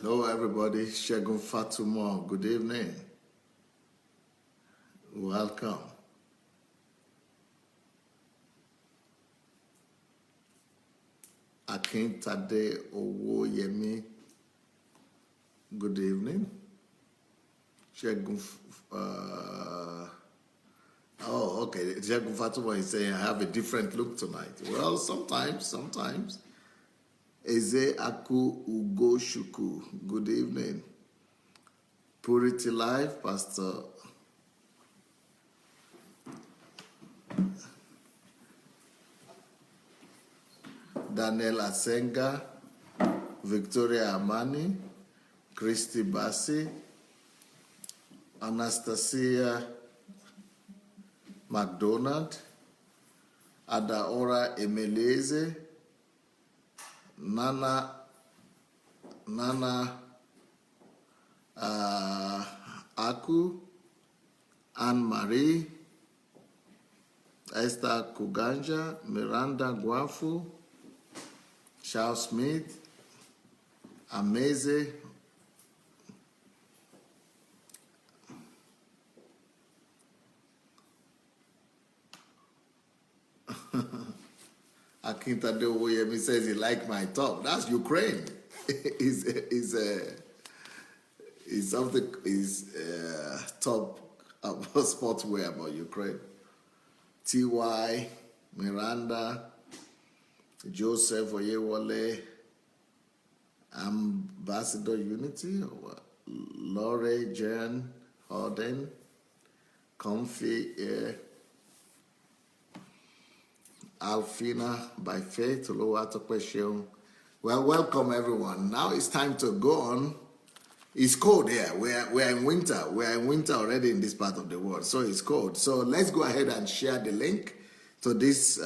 Hello, everybody. Shegun Fatumo. Good evening. Welcome. Akintade Owoyemi. Good evening. Shegun. Okay. Shegun Fatumo is saying I have a different look tonight. Well, sometimes. Eze Aku Ugo Shuku. Good evening. Purity Life, Pastor Daniel Asenga, Victoria Amani, Christy Bassi, Anastasia McDonald, Adaora Emeleze, Nana Aku, Anne-Marie, Esther Kuganja, Miranda Guafu, Charles Smith, Amaze, Akintade Owoyemi says he liked my talk. That's Ukraine. is something top about sportswear about Ukraine. Ty, Miranda, Joseph Oyewole, Ambassador Unity, Lore, Jen, Horden, Comfy Air, Alfina by Faith, Oluwatope. Well, welcome everyone. Now it's time to go on. It's cold here. We're in winter. We're in winter already in this part of the world, so it's cold. So let's go ahead and share the link to this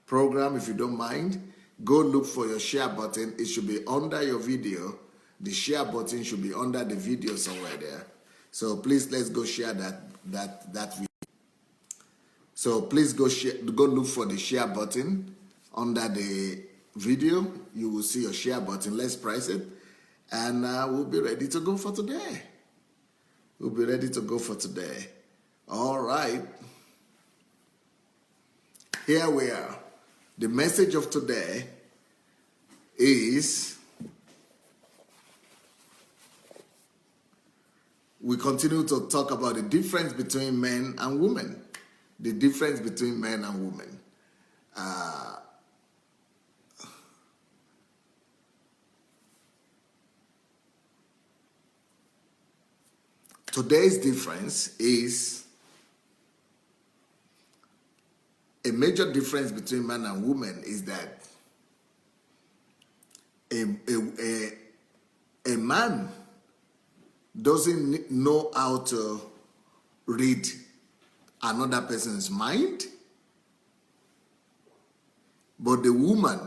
program if you don't mind. Go look for your share button. It should be under your video. The share button should be under the video somewhere there. So please, let's go share that video. So please go look for the share button under the video. You will see your share button. Let's press it. And we'll be ready to go for today. We'll be ready to go for today. All right. Here we are. The message of today is we continue to talk about the difference between men and women. The difference between men and women. Today's difference is a major difference between man and woman is that a man doesn't know how to read another person's mind, but the woman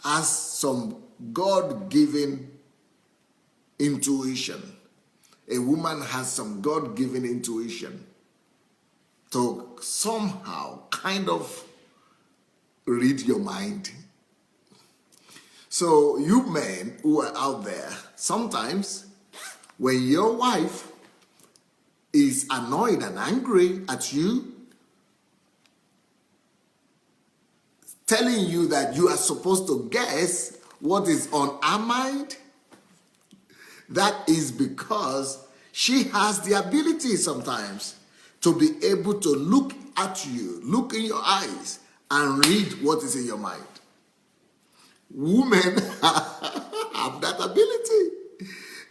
has some God-given intuition. A woman has some God-given intuition to somehow kind of read your mind. So you men who are out there, sometimes when your wife is annoyed and angry at you, telling you that you are supposed to guess what is on her mind, that is because she has the ability sometimes to be able to look at you, look in your eyes, and read what is in your mind. Women have that ability.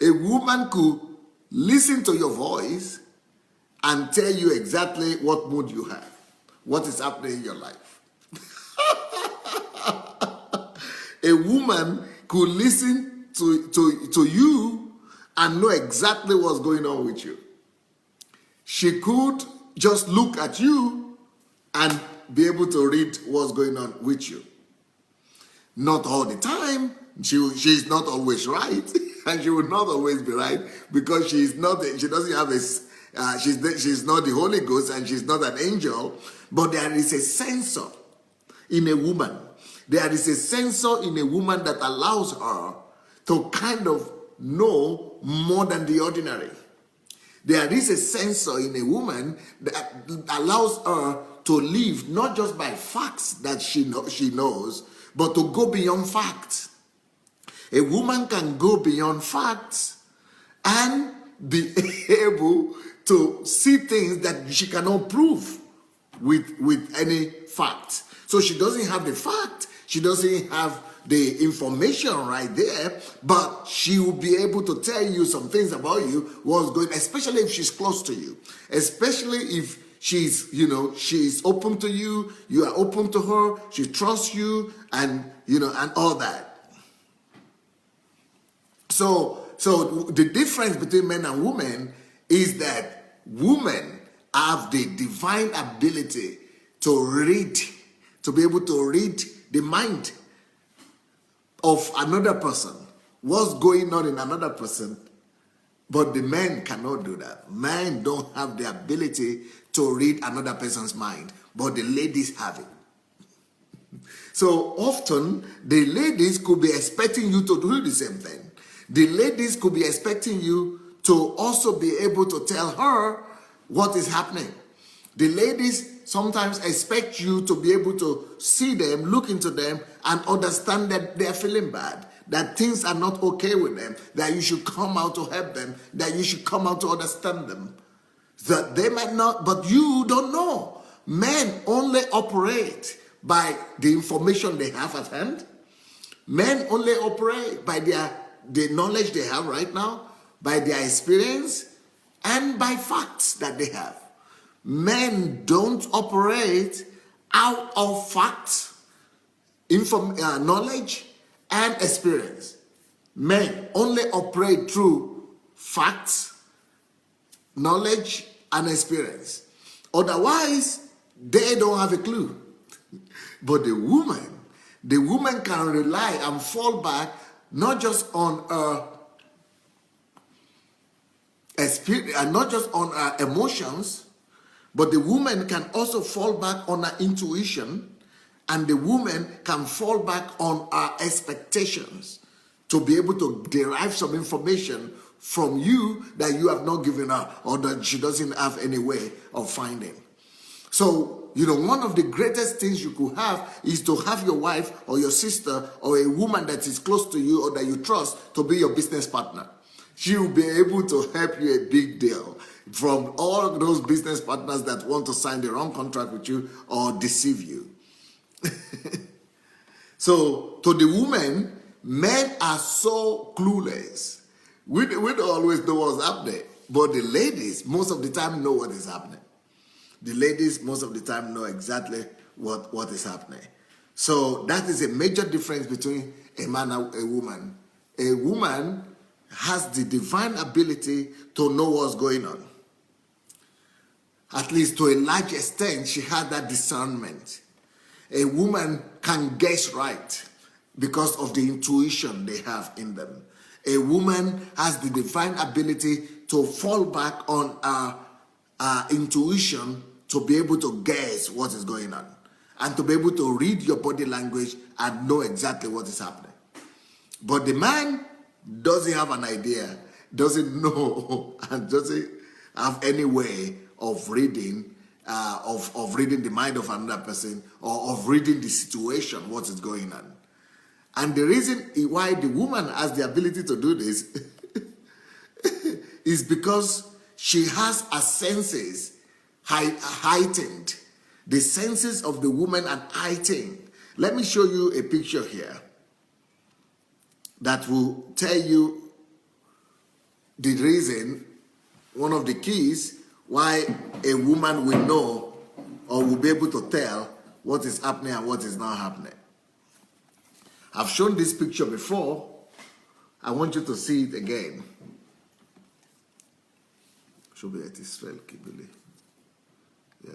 A woman could listen to your voice and tell you exactly what mood you have, what is happening in your life. A woman could listen to you and know exactly what's going on with you. She could just look at you and be able to read what's going on with you. Not all the time. She's not always right, and she will not always be right because she doesn't have she's not the Holy Ghost and she's not an angel. But there is a sensor in a woman. There is a sensor in a woman that allows her to kind of know more than the ordinary. There is a sensor in a woman that allows her to live not just by facts that she knows, but to go beyond facts. A woman can go beyond facts and be able to see things that she cannot prove with any facts. So she doesn't have the fact, she doesn't have the information right there, but she will be able to tell you some things about you, what's going, especially if she's close to you, especially if she's, she's open to you, you are open to her, she trusts you, and and all that. So the difference between men and women is that women have the divine ability to be able to read the mind of another person, what's going on in another person, but the men cannot do that. Men don't have the ability to read another person's mind, but the ladies have it. So often, the ladies could be expecting you to do the same thing. The ladies could be expecting you to also be able to tell her what is happening. The ladies sometimes expect you to be able to see them, look into them, and understand that they're feeling bad, that things are not okay with them, that you should come out to help them, that you should come out to understand them. That they might not, but you don't know. Men only operate by the information they have at hand. Men only operate by the knowledge they have right now, by their experience, and by facts that they have. Men don't operate out of facts, knowledge, and experience. Men only operate through facts, knowledge, and experience. Otherwise, they don't have a clue. But the woman can rely and fall back not just on her experience, not just on her emotions, but the woman can also fall back on her intuition, and the woman can fall back on her expectations to be able to derive some information from you that you have not given her, or that she doesn't have any way of finding. So, one of the greatest things you could have is to have your wife or your sister or a woman that is close to you or that you trust to be your business partner. She will be able to help you a big deal from all those business partners that want to sign the wrong contract with you or deceive you. So, to the woman, men are so clueless. We don't always know what's happening, but the ladies most of the time know what is happening. The ladies most of the time know exactly what is happening. So that is a major difference between a man and a woman. A woman has the divine ability to know what's going on. At least to a large extent, she has that discernment. A woman can guess right because of the intuition they have in them. A woman has the divine ability to fall back on her intuition to be able to guess what is going on and to be able to read your body language and know exactly what is happening. But the man doesn't have an idea, doesn't know, and doesn't have any way of reading, of reading the mind of another person or of reading the situation, what is going on. And the reason why the woman has the ability to do this is because she has her senses heightened. The senses of the woman are heightened. Let me show you a picture here that will tell you the reason, one of the keys why a woman will know or will be able to tell what is happening and what is not happening. I've shown this picture before. I want you to see it again. Should be at Israel, Kibili. Yeah.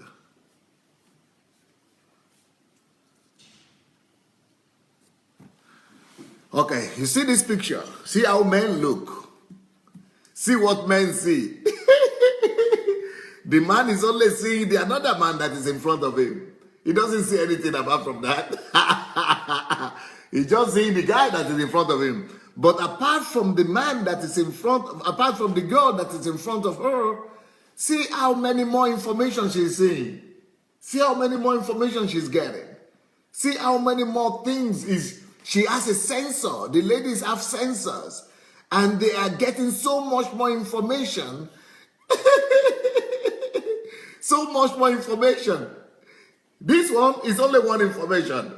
Okay, you see this picture? See how men look. See what men see. The man is only seeing the another man that is in front of him. He doesn't see anything apart from that. He's just seeing the guy that is in front of him. But apart from the man that is in front, apart from the girl that is in front of her, see how many more information she's seeing. See how many more information she's getting. See how many more things she has a sensor. The ladies have sensors. And they are getting so much more information. So much more information. This one is only one information.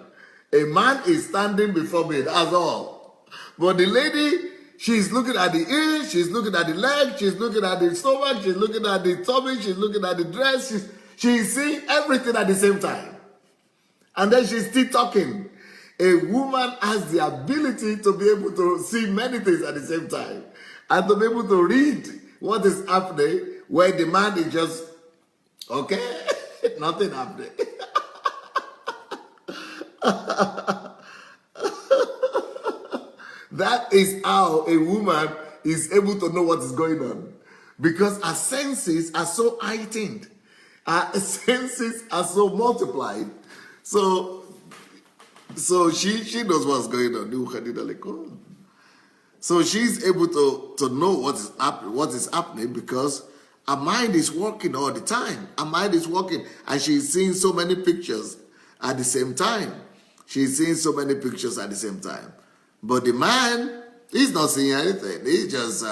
A man is standing before me, that's all. But the lady, she's looking at the ears, she's looking at the leg, she's looking at the stomach, she's looking at the tummy, she's looking at the dress, she's seeing everything at the same time. And then she's still talking. A woman has the ability to be able to see many things at the same time. And to be able to read what is happening, where the man is just, okay, nothing happening. That is how a woman is able to know what is going on. Because her senses are so heightened. Her senses are so multiplied. So she knows what's going on. So she's able to know what is happening because her mind is working all the time. Her mind is working and she's seeing so many pictures at the same time. She's seeing so many pictures at the same time. But the man, he's not seeing anything. He's just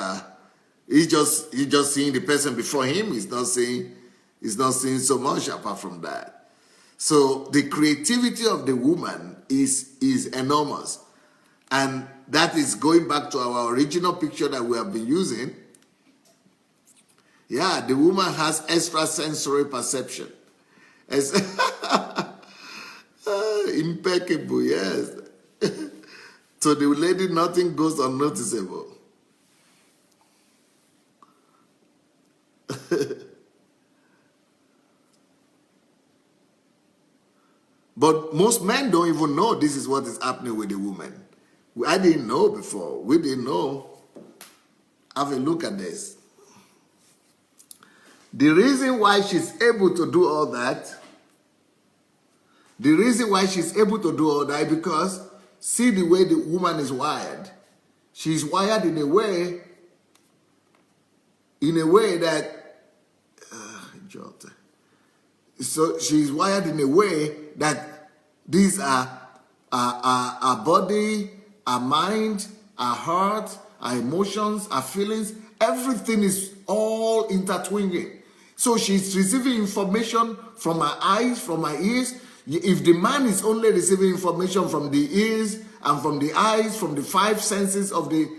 seeing the person before him. He's not seeing so much apart from that. So the creativity of the woman is enormous. And that is going back to our original picture that we have been using. Yeah, the woman has extrasensory perception. Impeccable, yes. To the lady, nothing goes unnoticeable. But most men don't even know this is what is happening with the woman. I didn't know before. We didn't know. Have a look at this. The reason why she's able to do all that, is because see the way the woman is wired. She's wired in a way that, so she's wired in a way that these are our body, our mind, our heart, our emotions, our feelings, everything is all intertwining. So she's receiving information from her eyes, from her ears. If the man is only receiving information from the ears and from the eyes, from the five senses of the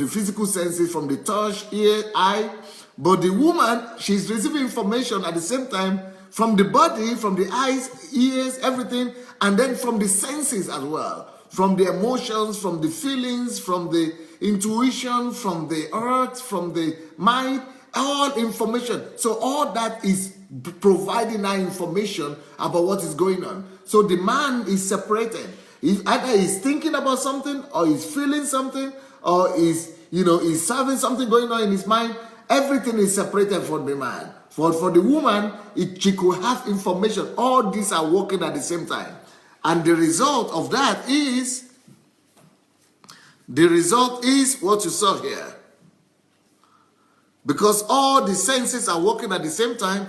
physical senses, from the touch, ear, eye. But the woman, she's receiving information at the same time from the body, from the eyes, ears, everything, and then from the senses as well. From the emotions, from the feelings, from the intuition, from the earth, from the mind, all information. So all that is providing that information about what is going on. So the man is separated. Either he's thinking about something, or he's feeling something, or he's having something going on in his mind. Everything is separated from the man. For the woman, she could have information. All these are working at the same time. And the result of that is what you saw here. Because all the senses are working at the same time.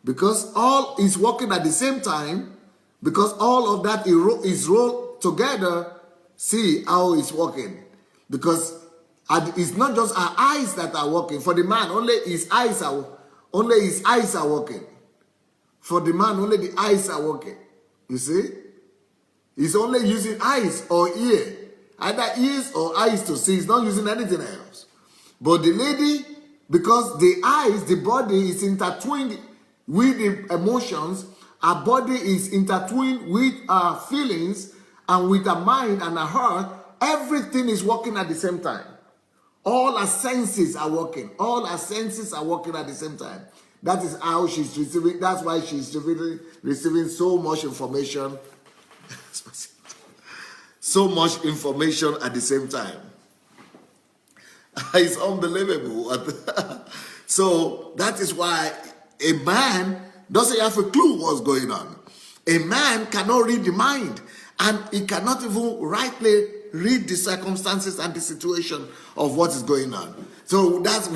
Because all is working at the same time, because all of that is rolled together, see how it's working. Because it's not just our eyes that are working. For the man, only his eyes are working. For the man, only the eyes are working. You see? He's only using eyes or ear. Either ears or eyes to see. He's not using anything else. But the lady, because the eyes, the body is intertwined with the emotions, our body is intertwined with our feelings and with our mind and our heart, everything is working at the same time. All our senses are working. All our senses are working at the same time. That is how she's receiving, that's why she's receiving so much information. So much information at the same time. It's unbelievable. So that is why a man doesn't have a clue what's going on. A man cannot read the mind. and he cannot even rightly read the circumstances and the situation of what is going on. So that's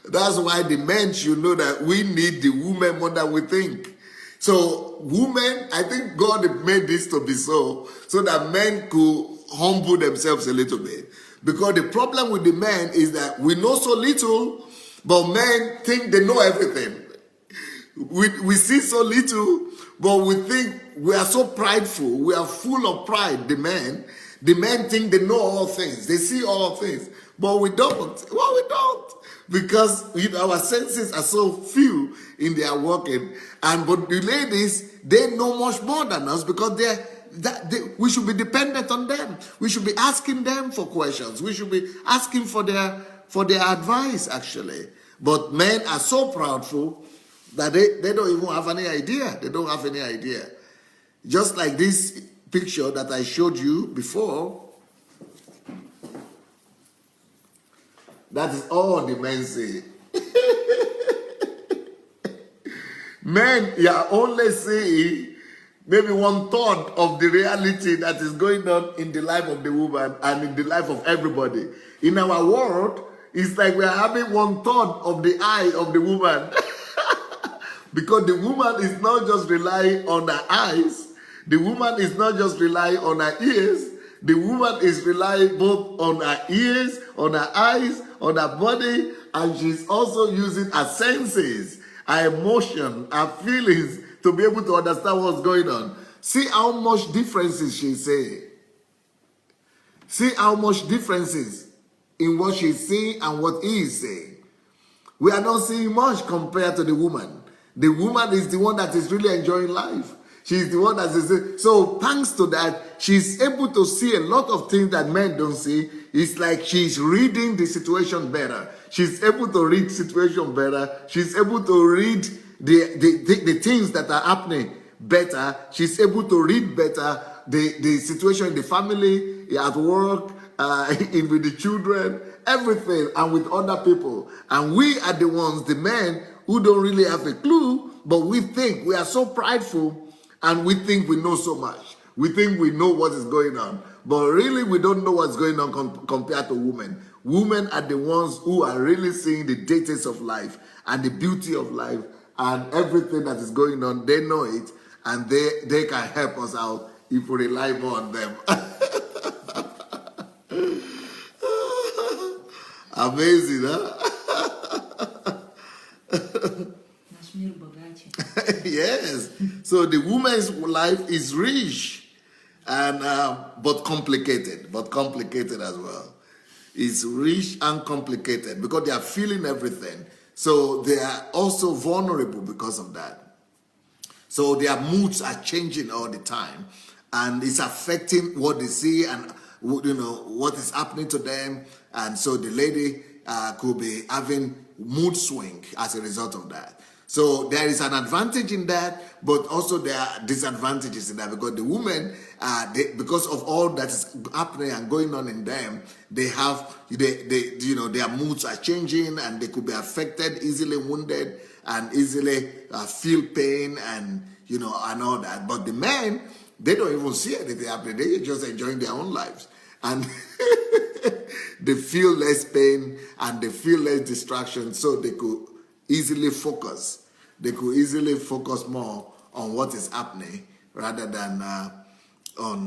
that's why the men should know that we need the women more than we think. So women, I think God made this to be so that men could humble themselves a little bit. Because the problem with the men is that we know so little, but men think they know everything. We see so little, but we think we are so prideful. We are full of pride, the men. The men think they know all things. They see all things. But we don't. Well, we don't. Because our senses are so few in their working. But the ladies, they know much more than us because we should be dependent on them. We should be asking them for questions. We should be asking for their advice, actually. But men are so proudful that they don't even have any idea. They don't have any idea. Just like this picture that I showed you before, that is all the men see. Men, you are only seeing maybe 1/3 of the reality that is going on in the life of the woman and in the life of everybody. In our world, it's like we are having 1/3 of the eye of the woman. Because the woman is not just relying on her eyes. The woman is not just relying on her ears. The woman is relying both on her ears, on her eyes, on her body, and she's also using her senses, her emotion, her feelings to be able to understand what's going on. See how much differences she's saying. See how much differences in what she's saying and what he is saying. We are not seeing much compared to the woman. The woman is the one that is really enjoying life. She's the one that is... So thanks to that, she's able to see a lot of things that men don't see. It's like she's reading the situation better. She's able to read situation better. She's able to read the things that are happening better. She's able to read better the situation in the family, at work, with the children, everything, and with other people. And we are the ones, the men, who don't really have a clue, but we think we are so prideful and we think we know so much. We think we know what is going on. But really, we don't know what's going on compared to women. Women are the ones who are really seeing the details of life and the beauty of life and everything that is going on. They know it, and they can help us out if we rely more on them. Amazing, huh? Yes. So the woman's life is rich, and but complicated as well. It's rich and complicated because they are feeling everything. So they are also vulnerable because of that. So their moods are changing all the time, and it's affecting what they see and what is happening to them. And so the lady could be having mood swing as a result of that. So there is an advantage in that, but also there are disadvantages in that because the women, because of all that is happening and going on in them, their moods are changing and they could be affected, easily wounded, and easily feel pain and all that. But the men, they don't even see anything happening; they're just enjoying their own lives, and they feel less pain and they feel less distraction, so they could easily focus. They could easily focus more on what is happening rather than on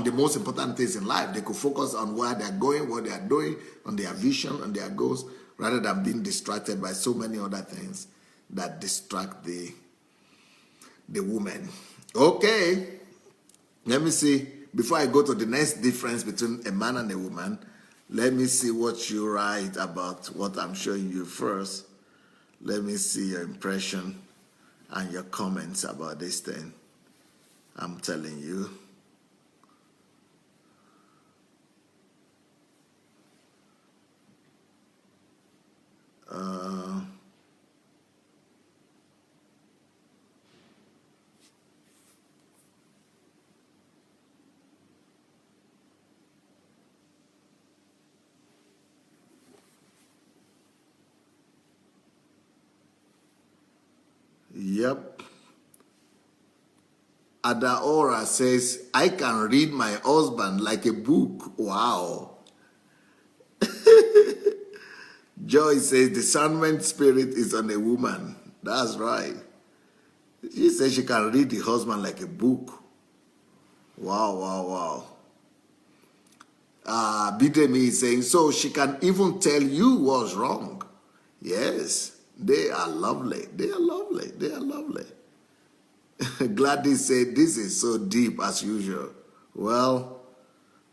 the most important things in life. They could focus on where they're going, what they are doing, on their vision, on their goals, rather than being distracted by so many other things that distract the woman. Okay, let me see. Before I go to the next difference between a man and a woman, let me see what you write about what I'm showing you first. Let me see your impression and your comments about this thing I'm telling you. Yep. Adaora says, I can read my husband like a book. Wow. Joy says, discernment spirit is on a woman. That's right. She says she can read the husband like a book. Wow, wow, wow. Bidemi is saying, so she can even tell you what's wrong. Yes, they are lovely. They are lovely. They are lovely. Gladys said, this is so deep as usual. Well,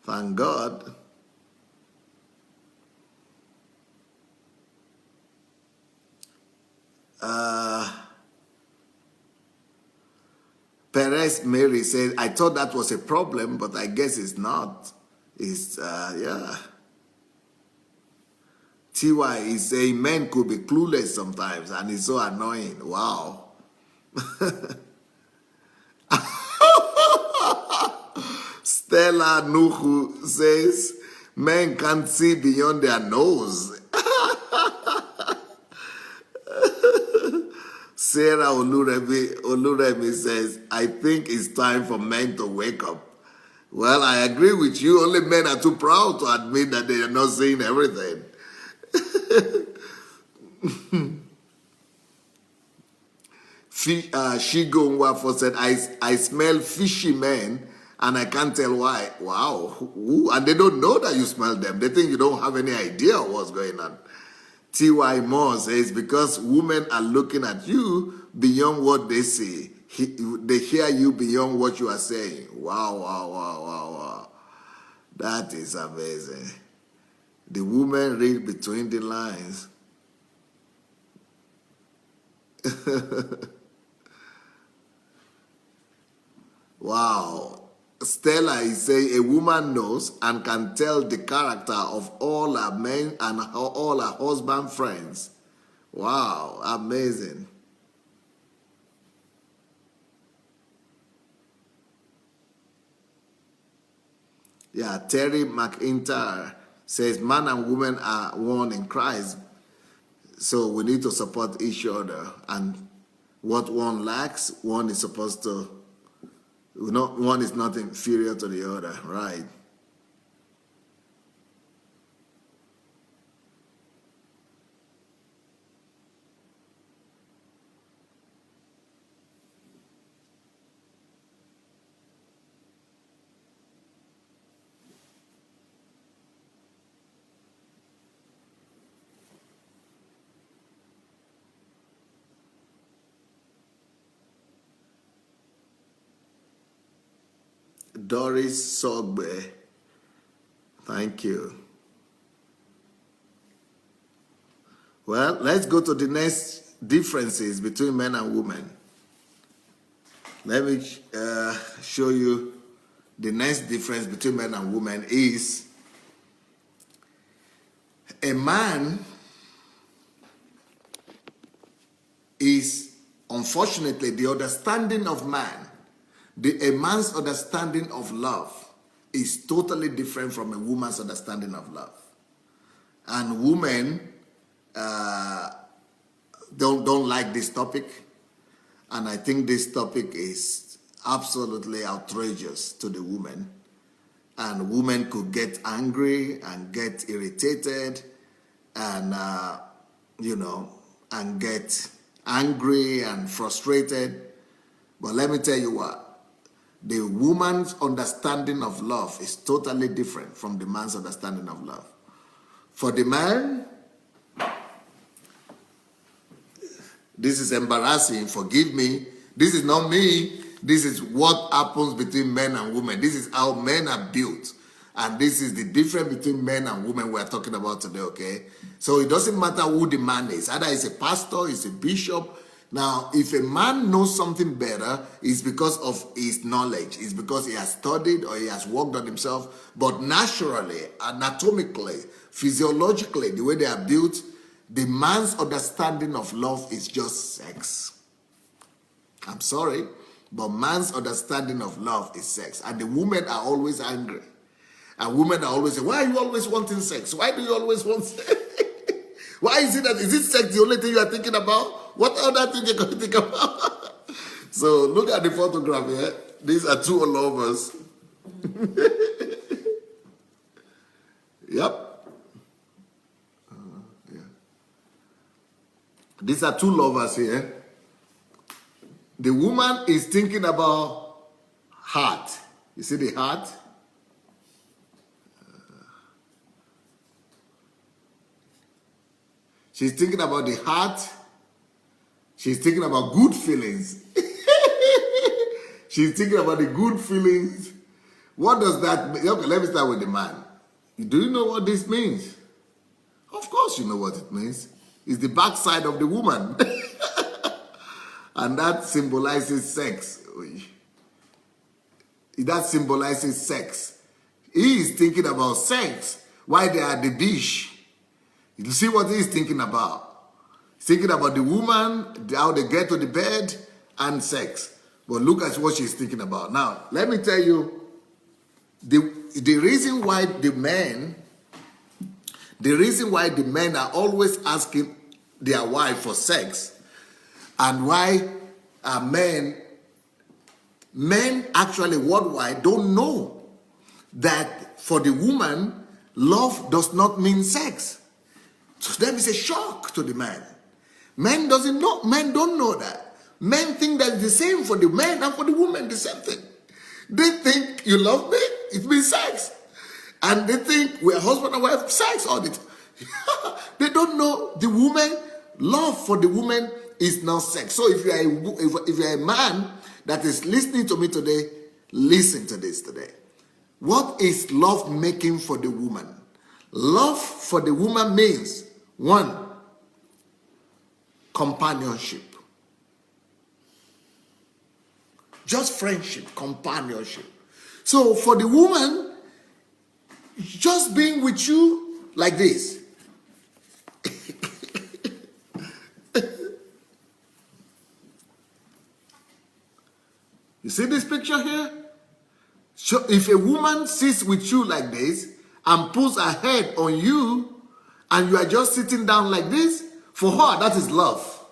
thank God. Perez Mary said, I thought that was a problem, but I guess it's not. It's, yeah. TY is saying men could be clueless sometimes, and it's so annoying. Wow. Stella Nuhu says, men can't see beyond their nose. Sarah Oluremi says, I think it's time for men to wake up. Well, I agree with you. Only men are too proud to admit that they are not seeing everything. Shigo Nwafo said, I smell fishy men and I can't tell why. Wow. Ooh, and they don't know that you smell them. They think you don't have any idea what's going on. T.Y. Moore says, because women are looking at you beyond what they see. They hear you beyond what you are saying. Wow, wow, wow, wow, wow. That is amazing. The women read between the lines. Wow. Stella is saying a woman knows and can tell the character of all her men and all her husband friends. Wow, amazing. Yeah, Terry McIntyre says man and woman are one in Christ. So we need to support each other. And what one lacks, one is supposed to, one is not inferior to the other, right? Doris Sogbe, thank you. Well, let's go to the next differences between men and women. Let me show you the next difference between men and women is a man is, unfortunately, the understanding of man. A man's understanding of love is totally different from a woman's understanding of love. And women don't like this topic. And I think this topic is absolutely outrageous to the women. And women could get angry and get irritated and, and get angry and frustrated. But let me tell you what. The woman's understanding of love is totally different from the man's understanding of love. For the man, this is embarrassing, forgive me. This is not me. This is what happens between men and women. This is how men are built. And this is the difference between men and women we're talking about today, okay? So it doesn't matter who the man is. Either he's a pastor, he's a bishop. Now, if a man knows something better, it's because of his knowledge. It's because he has studied or he has worked on himself. But naturally, anatomically, physiologically, the way they are built, the man's understanding of love is just sex. I'm sorry, but man's understanding of love is sex. And the women are always angry. And women are always saying, why are you always wanting sex? Why do you always want sex? Why is it sex the only thing you are thinking about? What other thing you're going to think about? So look at the photograph here. These are two lovers. Yep. Yeah. These are two lovers here. The woman is thinking about heart. You see the heart? She's thinking about the heart. She's thinking about good feelings. She's thinking about the good feelings. What does that mean? Okay, let me start with the man. Do you know what this means? Of course you know what it means. It's the backside of the woman. And that symbolizes sex. That symbolizes sex. He is thinking about sex while they are at the beach. You see what he's thinking about? He's thinking about the woman, how they get to the bed, and sex. But look at what she's thinking about. Now, let me tell you, the reason why the men are always asking their wife for sex, and why men actually worldwide don't know that for the woman, love does not mean sex. So that is a shock to the man. Men don't know that. Men think that it's the same for the man and for the woman, the same thing. They think you love me, it means sex. And they think we're husband and wife, sex all the time. They don't know the woman, love for the woman is not sex. So if you're a man that is listening to me today, listen to this today. What is love making for the woman? Love for the woman means, one, companionship. Just friendship, companionship. So for the woman, just being with you like this. You see this picture here? So if a woman sits with you like this and puts her head on you and you are just sitting down like this, for her, that is love.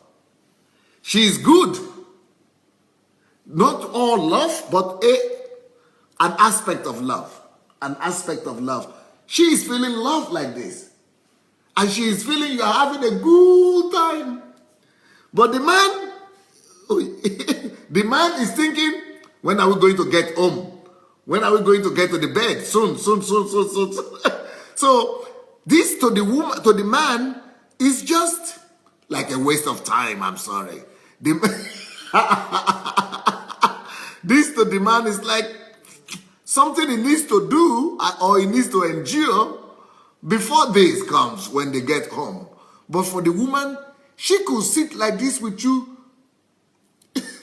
She is good. Not all love, but an aspect of love. An aspect of love. She is feeling love like this. And she is feeling you are having a good time. But the man, the man is thinking, when are we going to get home? When are we going to get to the bed? Soon. So this to the woman, to the man, is just like a waste of time. I'm sorry. This to the man is like something he needs to do or he needs to endure before days comes when they get home. But for the woman, she could sit like this with you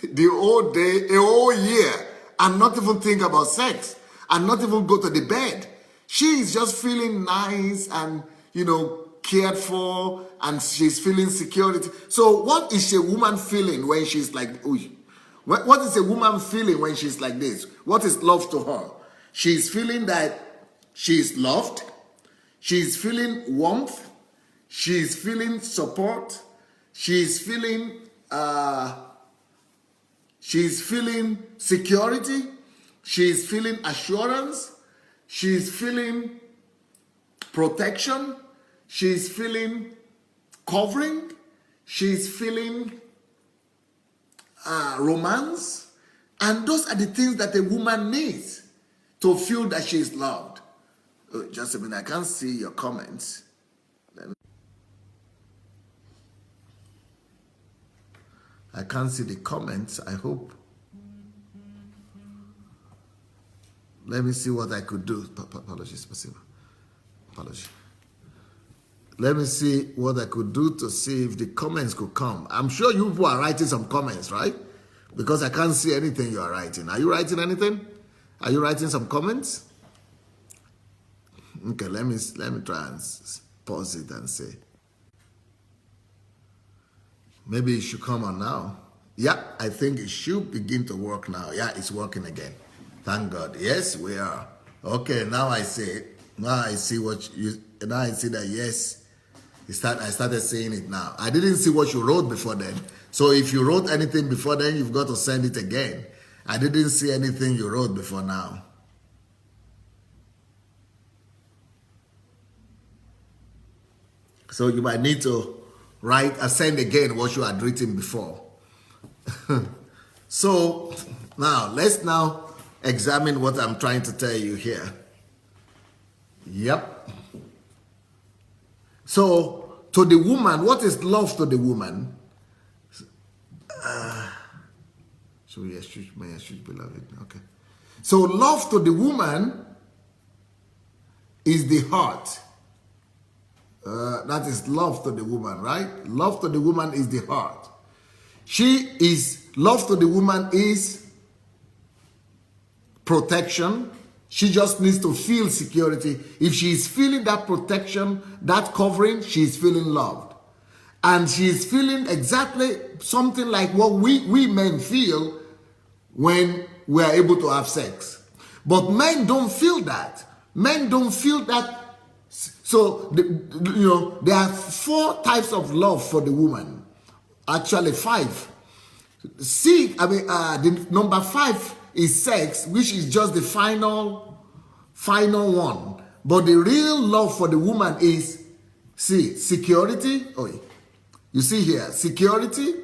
the whole day, a whole year, and not even think about sex, and not even go to the bed. She is just feeling nice and, cared for, and she's feeling security. So what is a woman feeling when she's like, what is a woman feeling when she's like this? What is love to her? She's feeling that she's loved. She's feeling warmth. She's feeling support. She's feeling security. She's feeling assurance. She's feeling protection. She's feeling covering. She's feeling romance. And those are the things that a woman needs to feel that she's loved. Oh, just a minute, I can't see your comments. I can't see the comments, I hope. Let me see what I could do. Apologies, apology. Let me see what I could do to see if the comments could come. I'm sure you people are writing some comments, right? Because I can't see anything you are writing. Are you writing anything? Are you writing some comments? Okay, let me try and pause it and see. Maybe it should come on now. Yeah, I think it should begin to work now. Yeah, it's working again. Thank God. Yes, we are. Okay, now I see it. Now I see now I see that yes. I started saying it now. I didn't see what you wrote before then. So if you wrote anything before then, you've got to send it again. I didn't see anything you wrote before now. So you might need to send again what you had written before. So now, let's now examine what I'm trying to tell you here. Yep. So, to the woman, what is love to the woman? So yes, beloved. Okay. So love to the woman is the heart. That is love to the woman, right? Love to the woman is the heart. Love to the woman is protection. She just needs to feel security. If she is feeling that protection, that covering, she is feeling loved. And she is feeling exactly something like what we men feel when we are able to have sex. But men don't feel that. Men don't feel that. So, there are 4 types of love for the woman. Actually, 5. The number 5 is sex, which is just the final one. But the real love for the woman is, security. Oh, you see here, security.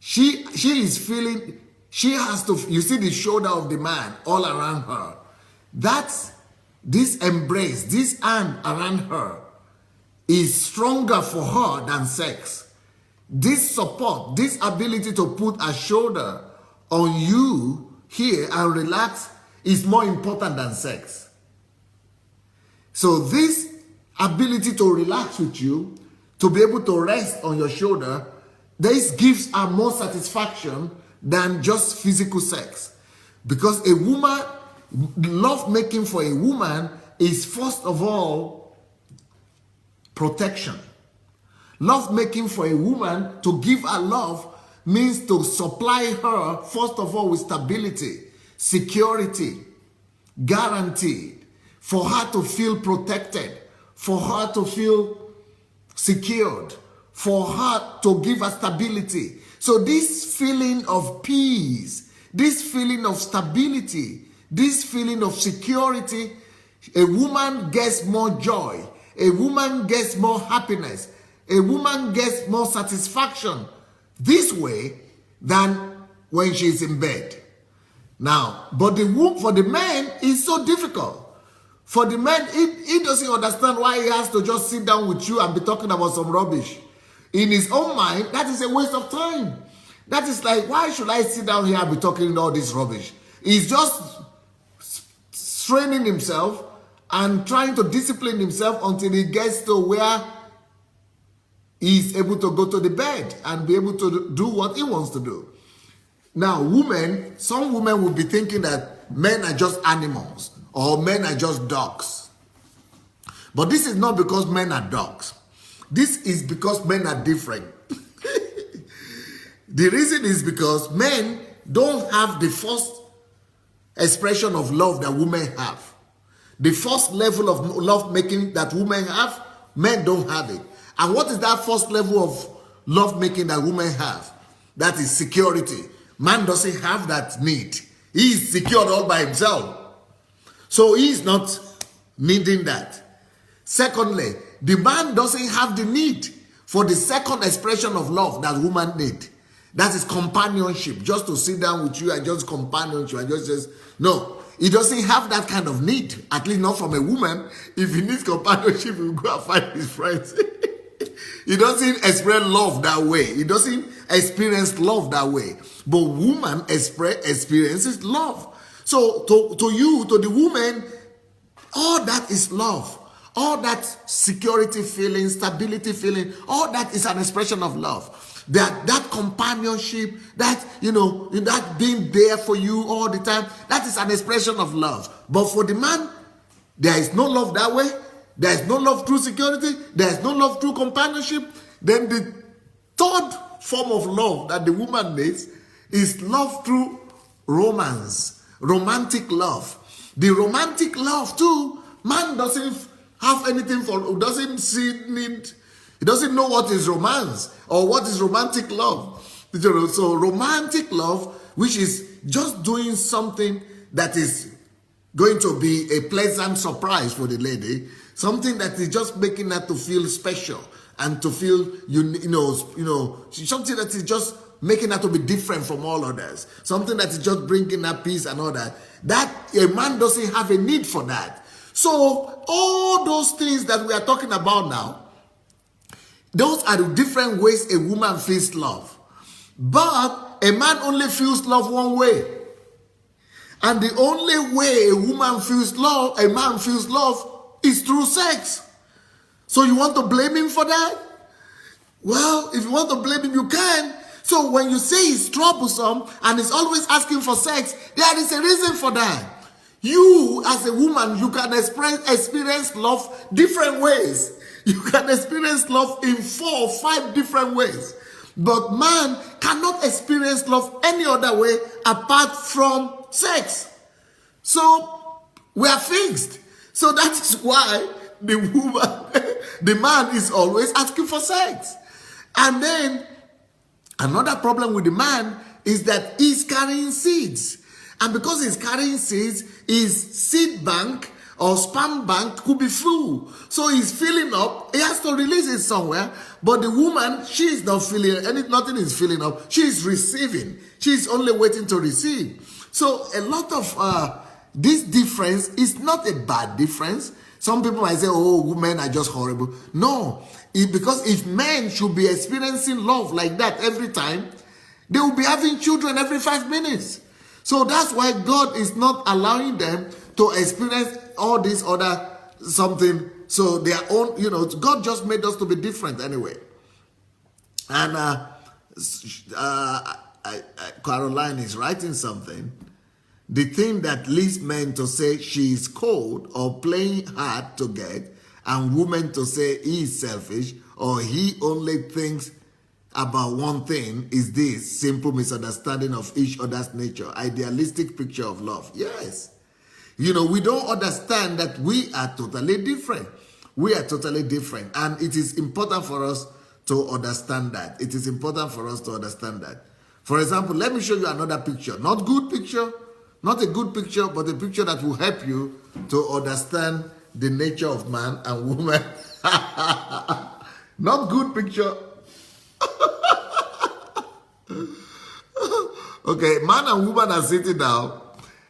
She is feeling, she has to, you see the shoulder of the man all around her. This embrace, this hand around her is stronger for her than sex. This support, this ability to put a shoulder on you here and relax is more important than sex. So this ability to relax with you, to be able to rest on your shoulder, this gives her more satisfaction than just physical sex. Because a woman, love making for a woman is first of all protection. Love making for a woman, to give her love, means to supply her first of all with stability, security, guaranteed, for her to feel protected, for her to feel secured, for her to give her stability. So this feeling of peace, this feeling of stability, this feeling of security, a woman gets more joy, a woman gets more happiness, a woman gets more satisfaction this way than when she's in bed. Now, but for the man, it's so difficult. For the man, he doesn't understand why he has to just sit down with you and be talking about some rubbish. In his own mind, that is a waste of time. That is like, why should I sit down here and be talking all this rubbish? He's just straining himself and trying to discipline himself until he gets to where he's able to go to the bed and be able to do what he wants to do. Now, some women will be thinking that men are just animals or men are just dogs. But this is not because men are dogs. This is because men are different. The reason is because men don't have the first expression of love that women have. The first level of love making that women have, men don't have it. And what is that first level of love making that women have? That is security. Man doesn't have that need. He is secured all by himself. So he is not needing that. Secondly, the man doesn't have the need for the second expression of love that women need. That is companionship. Just to sit down with you and just companionship and just no. He doesn't have that kind of need. At least not from a woman. If he needs companionship, he will go and find his friends. He doesn't express love that way. He doesn't experience love that way. But woman experiences love. So to you, to the woman, all that is love. All that security feeling, stability feeling, all that is an expression of love. That companionship, that being there for you all the time, that is an expression of love. But for the man, there is no love that way. There is no love through security. There is no love through companionship. Then the third form of love that the woman needs is love through romance, romantic love. The romantic love too, man doesn't have anything he doesn't know what is romance or what is romantic love. So romantic love, which is just doing something that is going to be a pleasant surprise for the lady, something that is just making her to feel special and to feel, something that is just making her to be different from all others, something that is just bringing her peace and all that, that a man doesn't have a need for that. So all those things that we are talking about now, those are the different ways a woman feels love. But a man only feels love one way. And the only way a man feels love is through sex. So you want to blame him for that? Well, if you want to blame him, you can. So when you say he's troublesome and he's always asking for sex, there is a reason for that. You, as a woman, you can experience love different ways. You can experience love in 4 or 5 different ways. But man cannot experience love any other way apart from sex. So we are fixed. So that is why the man is always asking for sex. And then another problem with the man is that he's carrying seeds. And because he's carrying seeds, his seed bank or sperm bank could be full. So he's filling up. He has to release it somewhere. But the woman, she is not filling, nothing is filling up. She is receiving. She is only waiting to receive. So a lot of this difference is not a bad difference. Some people might say, oh, women are just horrible. No, because if men should be experiencing love like that every time, they will be having children every 5 minutes. So that's why God is not allowing them to experience all this other something. So their own, God just made us to be different anyway. And Caroline is writing something. The thing that leads men to say she is cold or playing hard to get, and women to say he is selfish or he only thinks about one thing, is this simple misunderstanding of each other's nature, idealistic picture of love. Yes. We don't understand that we are totally different. We are totally different. And it is important for us to understand that. It is important for us to understand that. For example, let me show you another picture. Not good picture, not a good picture, but a picture that will help you to understand the nature of man and woman. Not good picture. Okay, man and woman are sitting down.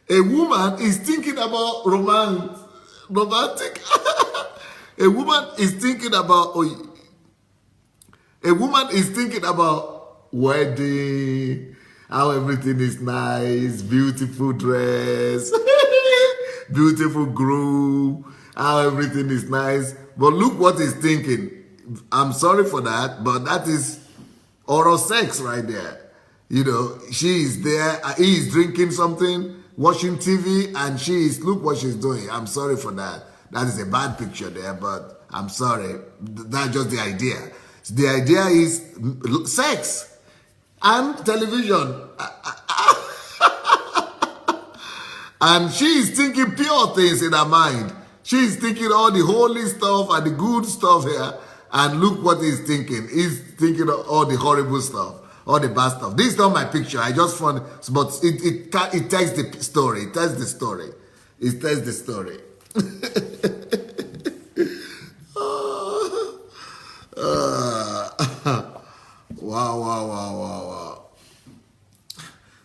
A woman is thinking about romantic. A woman is thinking about wedding, how everything is nice, beautiful dress, beautiful groom, how everything is nice. But look what he's thinking. I'm sorry for that, but that is oral sex right there. She is there, he is drinking something, watching TV, and look what she's doing. I'm sorry for that. That is a bad picture there, but I'm sorry. That's just the idea. The idea is sex and television. And she is thinking pure things in her mind. She is thinking all the holy stuff and the good stuff here. And look what he's thinking. He's thinking of all the horrible stuff, all the bad stuff. This is not my picture. I just found, but it tells the story. It tells the story. It tells the story. Wow.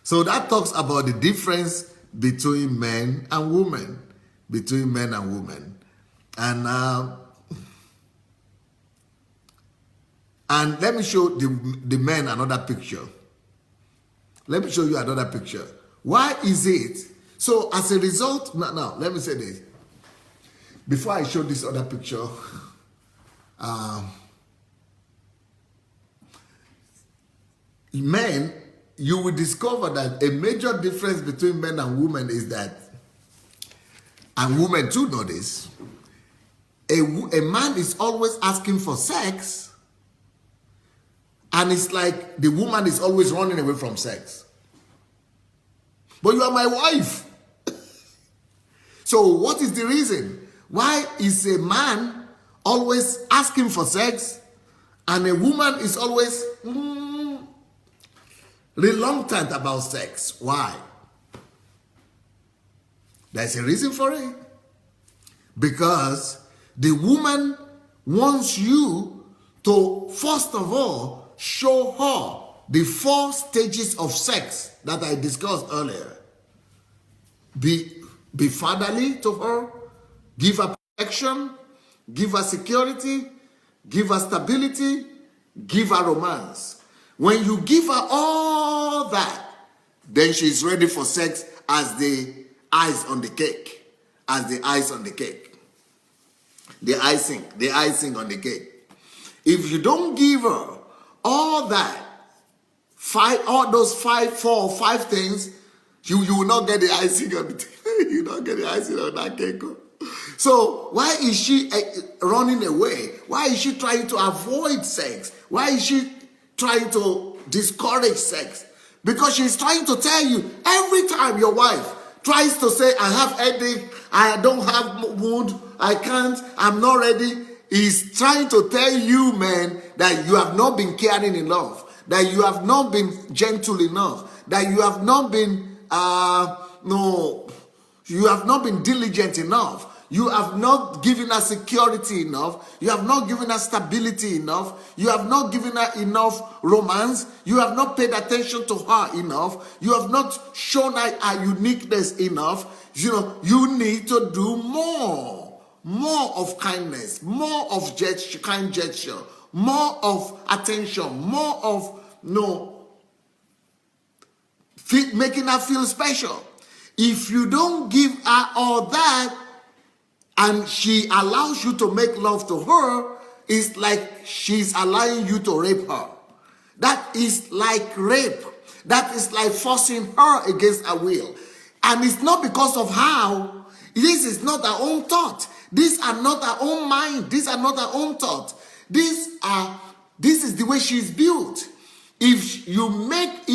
So that talks about the difference between men and women. And let me show the men another picture. Let me show you another picture. Why is it? So as a result, now let me say this. Before I show this other picture, men, you will discover that a major difference between men and women is that, and women too know this, a man is always asking for sex, and it's like the woman is always running away from sex. But you are my wife. So what is the reason? Why is a man always asking for sex and a woman is always reluctant about sex? Why? There's a reason for it. Because the woman wants you to, first of all, show her the 4 stages of sex that I discussed earlier. Be fatherly to her, give her protection, give her security, give her stability, give her romance. When you give her all that, then she's ready for sex as the ice on the cake. As the ice on the cake. The icing on the cake. If you don't give her all that, all those 4 or 5 things, you will not get the icing on the you don't get the icing on that cake. So why is she running away? Why is she trying to avoid sex? Why is she trying to discourage sex? Because she's trying to tell you, every time your wife tries to say, I have headache, I don't have mood, I can't, I'm not ready, is trying to tell you, man, that you have not been caring enough, that you have not been gentle enough, that you have not been you have not been diligent enough. You have not given her security enough. You have not given her stability enough. You have not given her enough romance. You have not paid attention to her enough. You have not shown her uniqueness enough. You need to do more. More of kindness. More of kind gesture. More of attention. More of, making her feel special. If you don't give her all that, and she allows you to make love to her, it's like she's allowing you to rape her. That is like rape. That is like forcing her against her will. And it's not because of how. This is not her own thought. These are not her own mind. These are not her own thought. This is the way she's built. If you make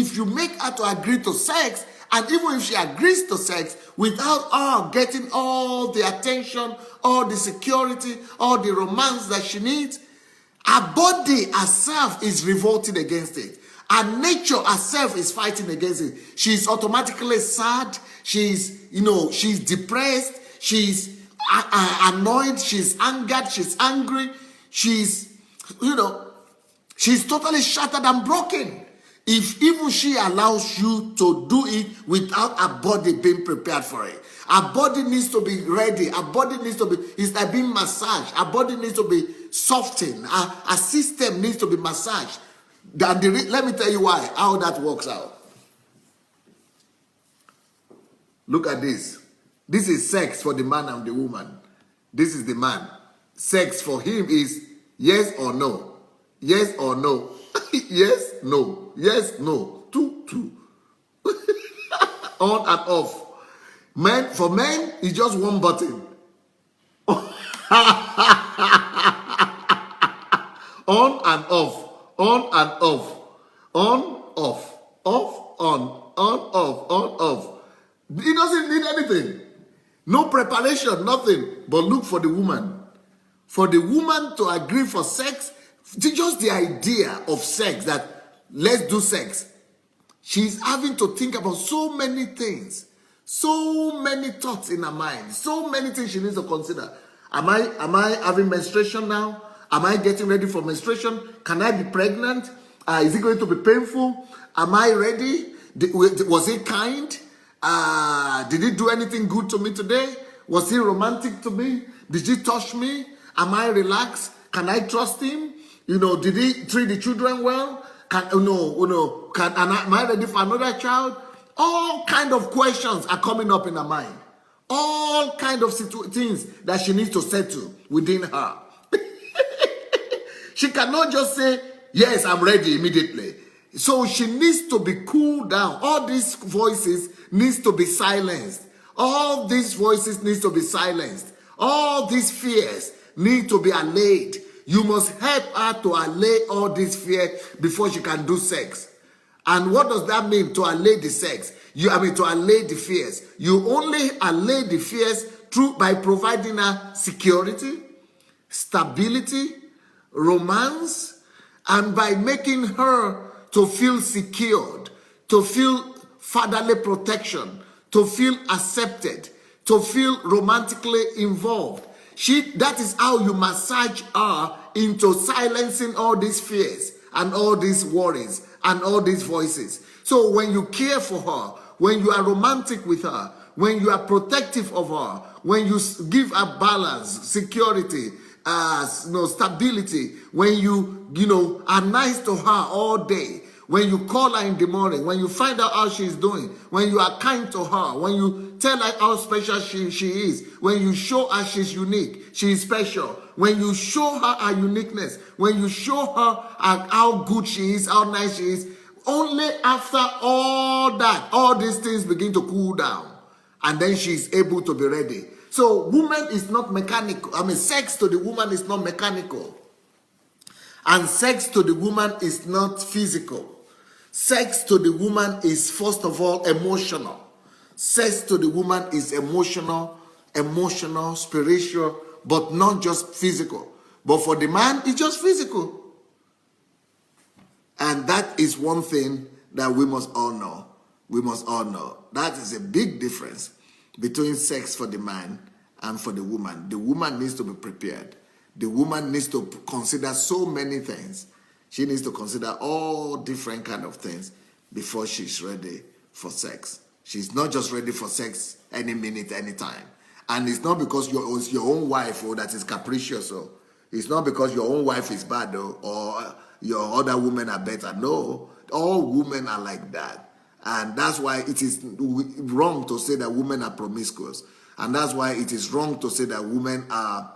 her to agree to sex, and even if she agrees to sex without her getting all the attention, all the security, all the romance that she needs, her body herself is revolting against it. Her nature herself is fighting against it. She's automatically sad. She's depressed. She's annoyed. She's angered. She's angry. She's totally shattered and broken. If even she allows you to do it without her body being prepared for it. Her body needs to be ready. Her body needs to be, it's like being massaged. Her body needs to be softened. Her system needs to be massaged. Let me tell you how that works out. Look at this. This is sex for the man and the woman. This is the man. Sex for him is yes or no. Yes or no. Yes, no. Yes, no. Two. On and off. For men, it's just one button. On and off. On and off. On, off. Off, on. On, off. On, off. He doesn't need anything. No preparation, nothing. But look for the woman. For the woman to agree for sex, just the idea of sex, that let's do sex, she's having to think about so many things, so many thoughts in her mind, so many things she needs to consider. Am I having menstruation now? Am I getting ready for menstruation? Can I be pregnant? Is it going to be painful? Am I ready? Was he kind? Did he do anything good to me today? Was he romantic to me? Did he touch me? Am I relaxed? Can I trust him? Did he treat the children well? Am I ready for another child? All kind of questions are coming up in her mind. All kind of things that she needs to settle within her. She cannot just say, yes, I'm ready immediately. So she needs to be cooled down. All these voices needs to be silenced. All these voices needs to be silenced. All these fears need to be allayed. You must help her to allay all this fear before she can do sex. And what does that mean, to allay the sex? To allay the fears. You only allay the fears by providing her security, stability, romance, and by making her to feel secured, to feel fatherly protection, to feel accepted, to feel romantically involved. That is how you massage her into silencing all these fears and all these worries and all these voices. So when you care for her, when you are romantic with her, when you are protective of her, when you give her balance, security, stability, when you are nice to her all day, when you call her in the morning, when you find out how she's doing, when you are kind to her, when you tell her how special she is, when you show her she's unique, she is special, when you show her uniqueness, when you show her how good she is, how nice she is, only after all that, all these things begin to cool down, and then she's able to be ready. So woman is not mechanical. Sex to the woman is not mechanical. And sex to the woman is not physical. Sex to the woman is, first of all, emotional. Sex to the woman is emotional, spiritual, but not just physical. But for the man, it's just physical. And that is one thing that we must all know. We must all know. That is a big difference between sex for the man and for the woman. The woman needs to be prepared. The woman needs to consider so many things. She needs to consider all different kind of things before she's ready for sex. She's not just ready for sex any minute, any time. And it's not because your own wife that is capricious. It's not because your own wife is bad or your other women are better. No, all women are like that. And that's why it is wrong to say that women are promiscuous. And that's why it is wrong to say that women are,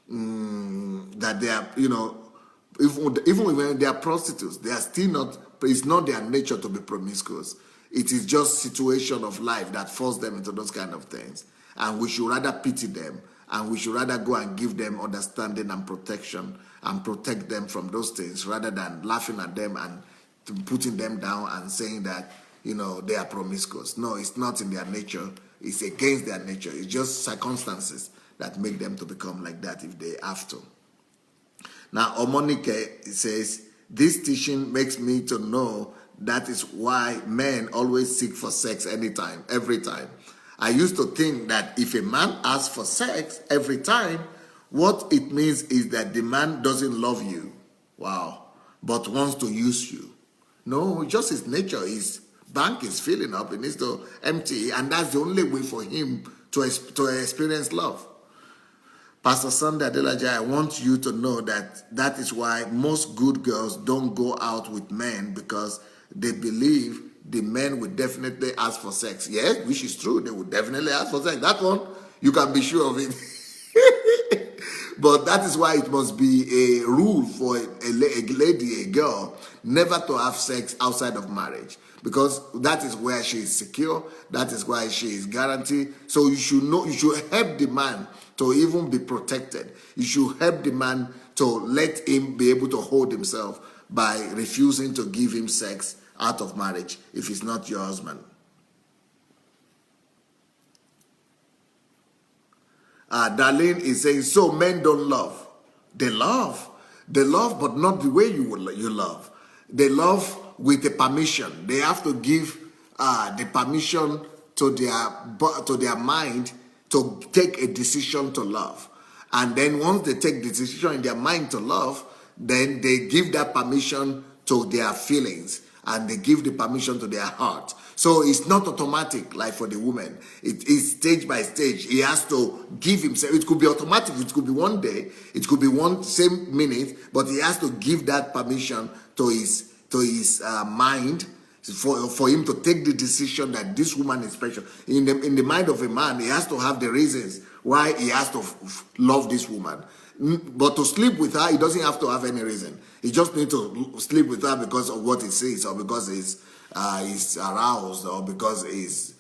that they are, even when they are prostitutes, they are still not, it's not their nature to be promiscuous. It is just situation of life that force them into those kind of things. And we should rather pity them, and we should rather go and give them understanding and protection and protect them from those things rather than laughing at them and putting them down and saying that, they are promiscuous. No, it's not in their nature. It's against their nature. It's just circumstances that make them to become like that if they have to. Now, Omonike says, this teaching makes me to know that is why men always seek for sex anytime, every time. I used to think that if a man asks for sex every time, what it means is that the man doesn't love you, but wants to use you. No, just his nature. His bank is filling up. He needs to empty, and that's the only way for him to experience love. Pastor Sunday Adelaja, I want you to know that is why most good girls don't go out with men, because they believe the men will definitely ask for sex. Yes, which is true. They would definitely ask for sex. That one, you can be sure of it. But that is why it must be a rule for a lady, a girl, never to have sex outside of marriage. Because that is where she is secure. That is why she is guaranteed. So you should help the man to even be protected. You should help the man to let him be able to hold himself by refusing to give him sex out of marriage if he's not your husband. Darlene is saying, so men don't love. They love, but not the way you love. They love with a permission. They have to give the permission to their mind to take a decision to love. And then once they take the decision in their mind to love, then they give that permission to their feelings, and they give the permission to their heart. So it's not automatic like for the woman. It is stage by stage. He has to give himself. It could be automatic. It could be one day. It could be one same minute. But he has to give that permission to his mind for him to take the decision that this woman is special. In the mind of a man, he has to have the reasons why he has to love this woman. But to sleep with her, he doesn't have to have any reason. He just needs to sleep with her because of what he says, or because he's aroused, or because his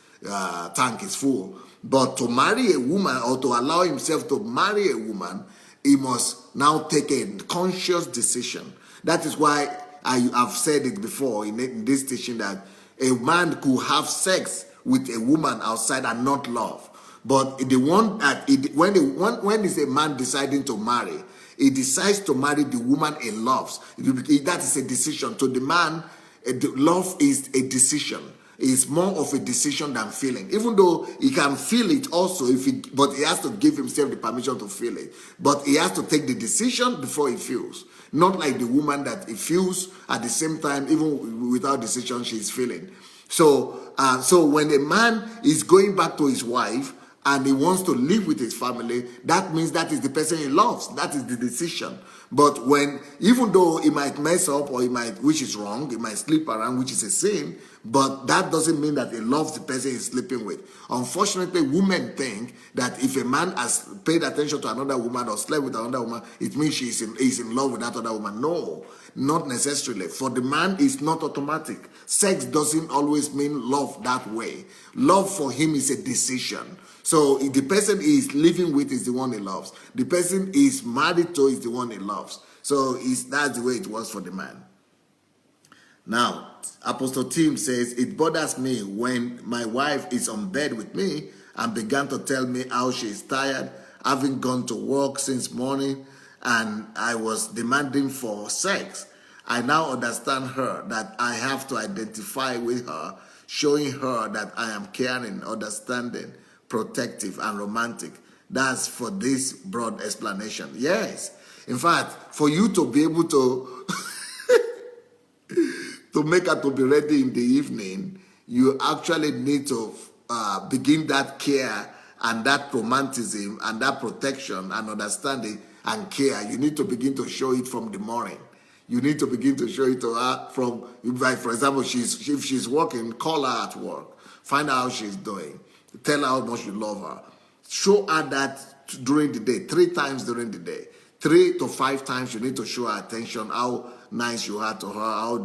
tank is full. But to marry a woman, or to allow himself to marry a woman, he must now take a conscious decision. That is why I have said it before in this teaching, that a man could have sex with a woman outside and not love. But the one that when is a man deciding to marry, he decides to marry the woman he loves. That is a decision. To the man, love is a decision. is more of a decision than feeling. Even though he can feel it also, but he has to give himself the permission to feel it. But he has to take the decision before he feels. Not like the woman that he feels at the same time, even without decision, she's feeling. So when a man is going back to his wife and he wants to live with his family, that means that is the person he loves. That is the decision. But even though he might mess up or which is wrong, he might sleep around, which is a sin, but that doesn't mean that he loves the person he's sleeping with. Unfortunately, women think that if a man has paid attention to another woman or slept with another woman, it means he's in love with that other woman. No, not necessarily. For the man, it's not automatic. Sex doesn't always mean love that way. Love for him is a decision. So the person he is living with is the one he loves. The person he is married to is the one he loves. So that's the way it works for the man. Now, Apostle Tim says, it bothers me when my wife is on bed with me and began to tell me how she is tired, having gone to work since morning, and I was demanding for sex. I now understand her that I have to identify with her, showing her that I am caring, understanding, protective, and romantic. That's for this broad explanation. Yes. In fact, for you to be able to to make her to be ready in the evening, you actually need to begin that care and that romanticism and that protection and understanding and care. You need to begin to show it from the morning. You need to begin to show it to her from, like, for example, if she's working, call her at work. Find out how she's doing. Tell her how much you love her. Show her that during the day, 3 times during the day. 3 to 5 times you need to show her attention, how nice you are to her, how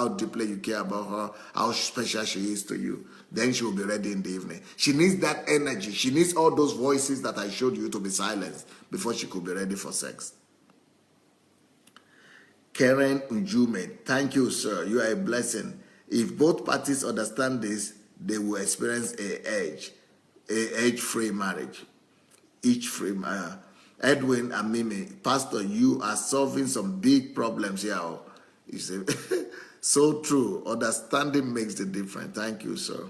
deeply you care about her, how special she is to you. Then she will be ready in the evening. She needs that energy. She needs all those voices that I showed you to be silenced before she could be ready for sex. Karen Njume, thank you, sir. You are a blessing. If both parties understand this, they will experience a age-free marriage. Edwin and Mimi, Pastor, you are solving some big problems here. You say, so true. Understanding makes the difference. Thank you, sir.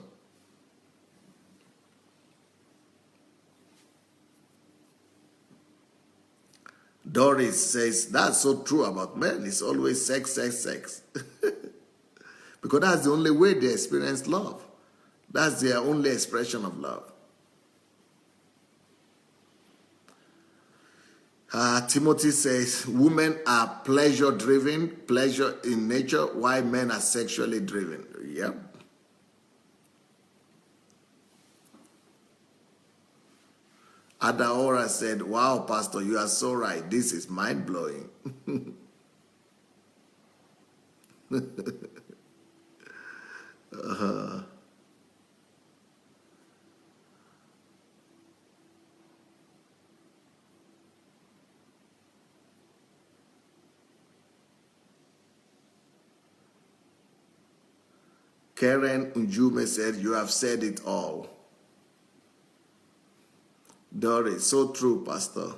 Doris says, that's so true about men. It's always sex, sex, sex. Because that's the only way they experience love. That's their only expression of love. Timothy says, women are pleasure-driven, pleasure in nature, while men are sexually driven. Yep. Adaora said, wow, Pastor, you are so right. This is mind-blowing. Karen Njume said, you have said it all. Doris, so true, Pastor.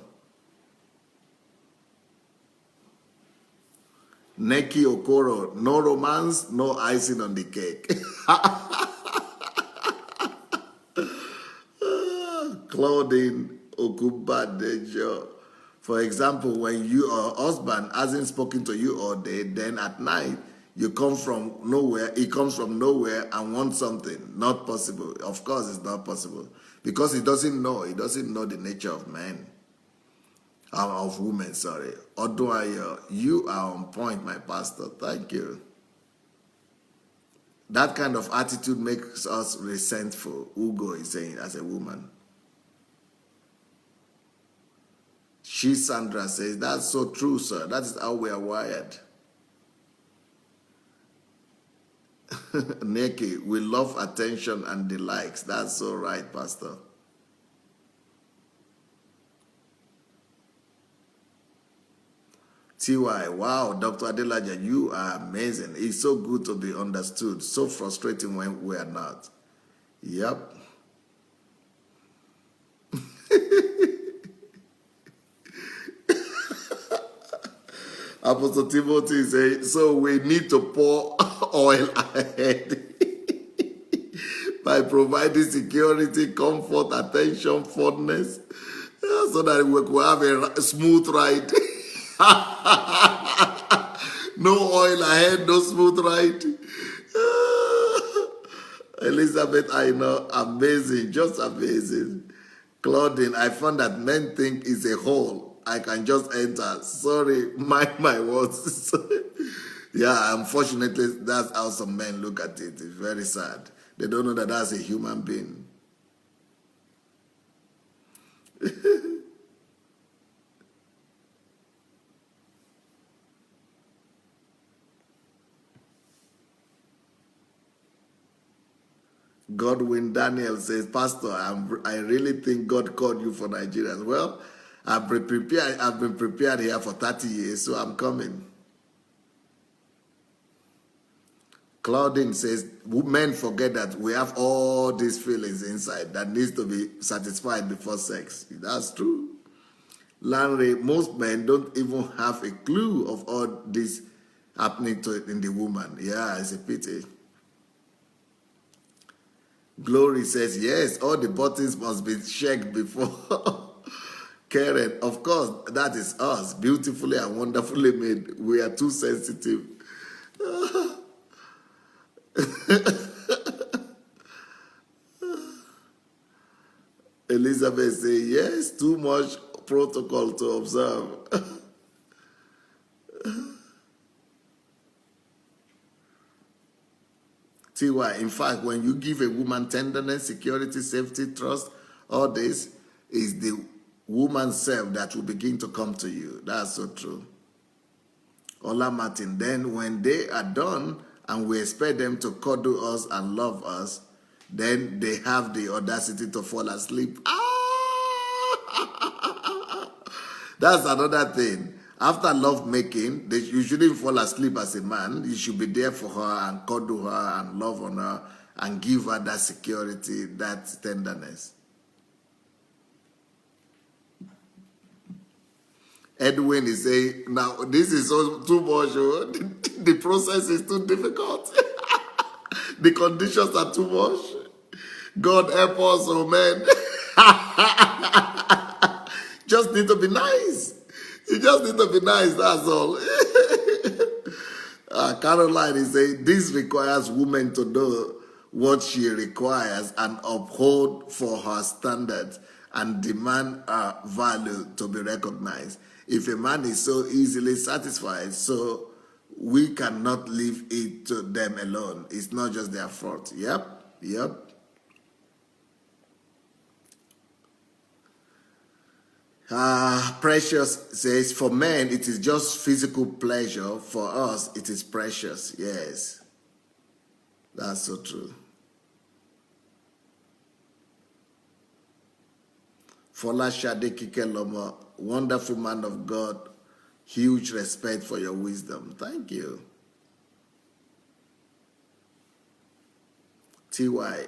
Neki Okoro, no romance, no icing on the cake. Claudine Okubadejo. For example, when your husband hasn't spoken to you all day, then at night, you come from nowhere, he comes from nowhere and wants something. Not possible. Of course, it's not possible. Because he doesn't know the nature of men. Of women, sorry. Oduayo, you are on point, my pastor. Thank you. That kind of attitude makes us resentful, Ugo is saying, as a woman. Sandra says, that's so true, sir. That is how we are wired. Neki, we love attention and the likes. That's so right, Pastor. TY, wow, Dr. Adelaja, you are amazing. It's so good to be understood. So frustrating when we are not. Yep. Apostle Timothy says, so we need to pour oil ahead. by providing security, comfort, attention, fondness, so that we could have a smooth ride. No oil ahead, no smooth ride. Elizabeth, I know, amazing, just amazing. Claudine, I found that men think it's a hole. I can just enter. Sorry, mind my words. Yeah, unfortunately, that's how some men look at it. It's very sad. They don't know that that's a human being. Godwin Daniel says, Pastor, I really think God called you for Nigeria. Well, I've been prepared here for 30 years, so I'm coming. Claudine says, men forget that we have all these feelings inside that needs to be satisfied before sex. That's true. Larry, most men don't even have a clue of all this happening to it in the woman. Yeah, it's a pity. Glory says, yes, all the buttons must be checked before. Karen, of course, that is us, beautifully and wonderfully made. We are too sensitive. Elizabeth says, yes, too much protocol to observe. TY, in fact, when you give a woman tenderness, security, safety, trust, all this is the woman's self that will begin to come to you. That's so true. Ola Martin, then when they are done and we expect them to cuddle us and love us, then they have the audacity to fall asleep. That's another thing. After love making, you shouldn't fall asleep as a man. You should be there for her and cuddle her and love on her and give her that security, that tenderness. Edwin is saying, now this is too much. The process is too difficult. The conditions are too much. God help us, oh man. Just need to be nice. You just need to be nice, that's all. Caroline is saying, this requires women to know what she requires and uphold for her standards and demand her value to be recognized. If a man is so easily satisfied, so we cannot leave it to them alone. It's not just their fault. Yep. Precious says, for men, it is just physical pleasure. For us, it is precious. Yes. That's so true. Fola Shade Kikeloma, wonderful man of God. Huge respect for your wisdom. Thank you. TY.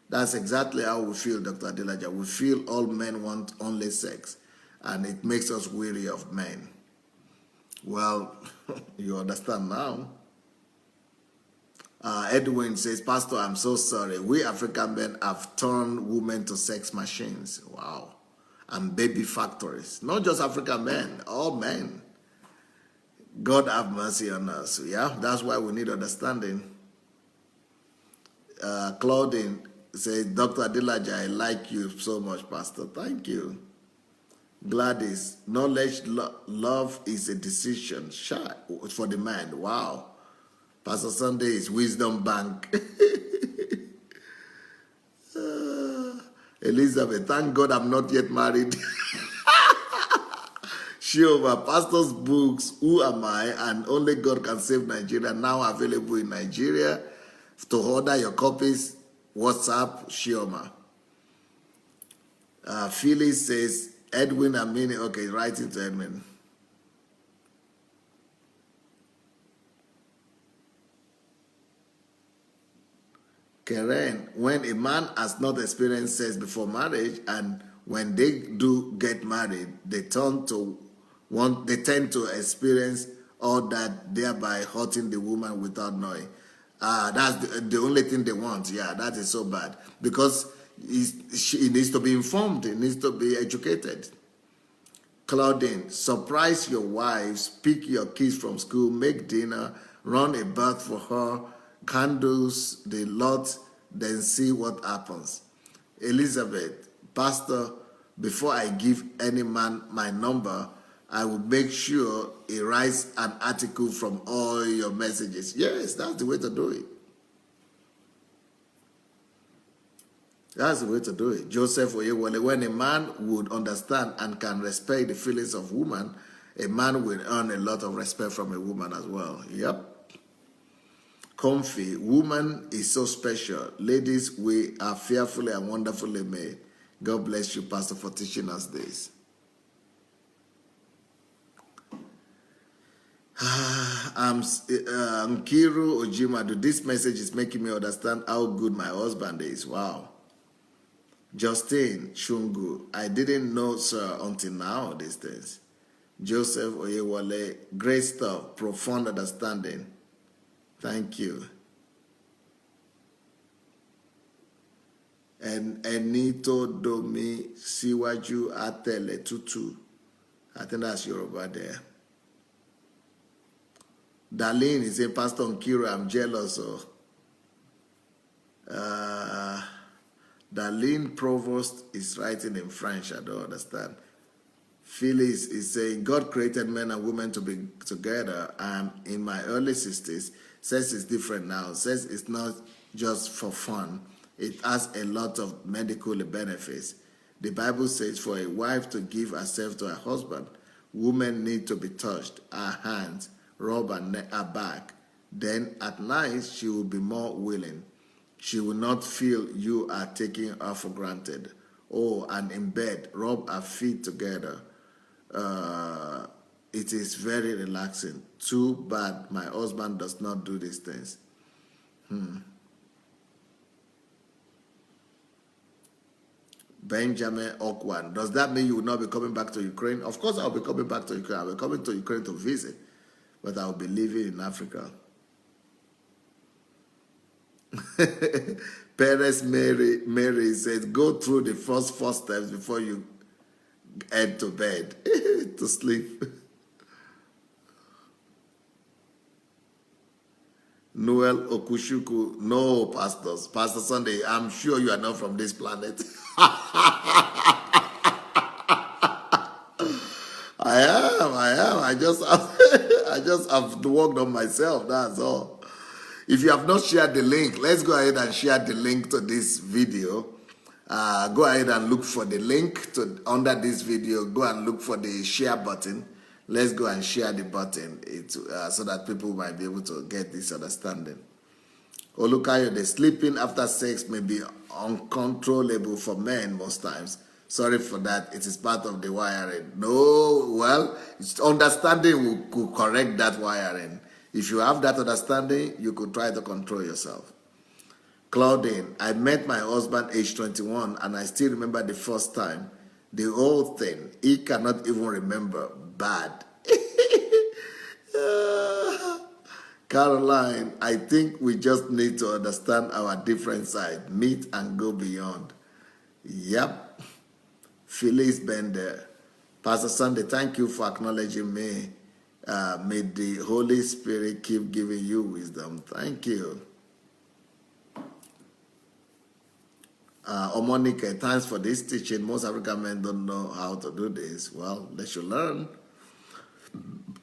That's exactly how we feel, Dr. Adelaja. We feel all men want only sex, and it makes us weary of men. Well, you understand now. Edwin says, Pastor, I'm so sorry. We African men have turned women to sex machines. Wow. And baby factories. Not just African men, all men. God have mercy on us. Yeah, that's why we need understanding. Claudine says, Dr. Adelaja, I like you so much, Pastor. Thank you. Gladys, knowledge, love is a decision for the mind. Wow. Pastor Sunday is wisdom bank. Elizabeth, thank God I'm not yet married. Shiova, pastor's books, Who Am I? And Only God Can Save Nigeria, now available in Nigeria. To order your copies, WhatsApp Shioma. Phyllis says, Edwin Amini, okay, writing to Edwin. Karen, when a man has not experienced sex before marriage, and when they do get married, they tend to experience all that, thereby hurting the woman without knowing. That's the only thing they want. Yeah, that is so bad. Because he needs to be informed. He needs to be educated. Claudine, surprise your wives, pick your kids from school, make dinner, run a bath for her, candles, the lot, then see what happens. Elizabeth, Pastor, before I give any man my number, I will make sure he writes an article from all your messages. Yes, that's the way to do it. That's the way to do it. Joseph Oyewole, when a man would understand and can respect the feelings of woman, a man will earn a lot of respect from a woman as well. Yep. Comfy, woman is so special. Ladies, we are fearfully and wonderfully made. God bless you, Pastor, for teaching us this. Nkiru Ojimadu, this message is making me understand how good my husband is. Wow. Justine Shungu, I didn't know, sir, until now, these days. Joseph Oyewale, great stuff, profound understanding. Thank you. And Enito Domi Siwaju Atele Tutu. I think that's Yoruba there. Darlene is a Pastor Nkiru, I'm jealous of. Darlene Provost is writing in French, I don't understand. Phyllis is saying, God created men and women to be together, and in my early 60s, sex is different now. Sex is not just for fun. It has a lot of medical benefits. The Bible says for a wife to give herself to her husband, women need to be touched, her hands, rub her back. Then at night, she will be more willing. She will not feel you are taking her for granted. Oh, and in bed, rub her feet together. It is very relaxing. Too bad my husband does not do these things. Benjamin Okwan, does that mean you will not be coming back to Ukraine? Of course I'll be coming back to Ukraine. I'll be coming to Ukraine to visit, but I'll be living in Africa. Perez Mary says, go through the first 4 steps before you head to bed to sleep. Noel Okushuku, no, pastors. Pastor Sunday, I'm sure you are not from this planet. I am. I just have worked on myself, that's all. If you have not shared the link, let's go ahead and share the link to this video. Go ahead and look for the link under this video. Go and look for the share button. Let's go and share the button so that people might be able to get this understanding. Olukayo, the sleeping after sex may be uncontrollable for men most times. Sorry for that. It is part of the wiring. No, well, understanding could correct that wiring. If you have that understanding, you could try to control yourself. Claudine, I met my husband age 21 and I still remember the first time. The whole thing, he cannot even remember. Bad. Caroline, I think we just need to understand our different side, meet and go beyond. Yep. Phyllis Bender. Pastor Sunday, thank you for acknowledging me. May the Holy Spirit keep giving you wisdom. Thank you. Omonike, thanks for this teaching. Most African men don't know how to do this. Well, they should learn.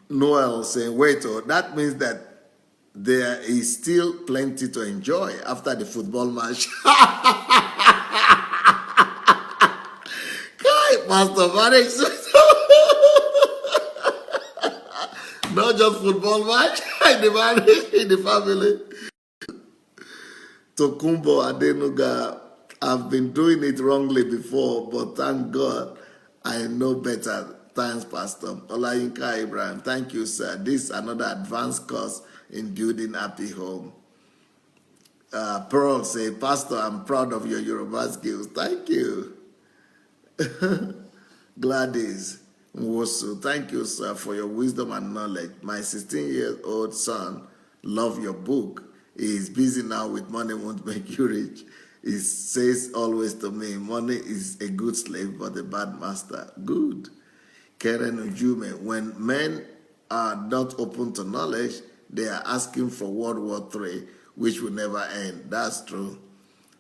Noel saying, wait, that means that there is still plenty to enjoy after the football match. Pastor Marek, not just football match, in the marriage, in the family. Tokumbo Adenuga, I've been doing it wrongly before, but thank God I know better. Thanks, Pastor. Olayinka Ibrahim, thank you, sir. This is another advanced course in building happy home. Pearl say, Pastor, I'm proud of your Yoruba skills. Thank you. Gladys Nwosu, thank you, sir, for your wisdom and knowledge. My 16-year-old son loves your book. He's busy now with money won't make you rich. He says always to me, money is a good slave but a bad master. Good. Karen Ujume, when men are not open to knowledge, they are asking for World War III, which will never end. That's true.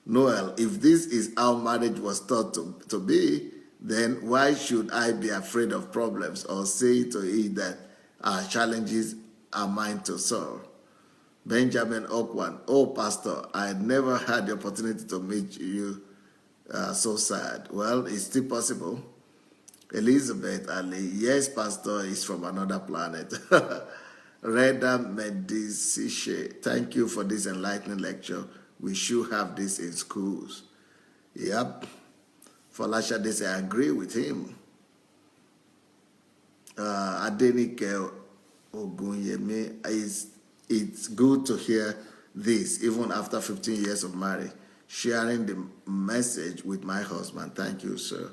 Noel, if this is how marriage was thought to be, then why should I be afraid of problems or say to it that our challenges are mine to solve? Benjamin Okwan, oh, Pastor, I never had the opportunity to meet you. So sad. Well, it's still possible. Elizabeth Ali, yes, Pastor, is from another planet. Reda Mediciche, thank you for this enlightening lecture. We should have this in schools. Yep. Falasha, they say, I agree with him. Adenike Ogunyemi, it's good to hear this, even after 15 years of marriage. Sharing the message with my husband. Thank you, sir.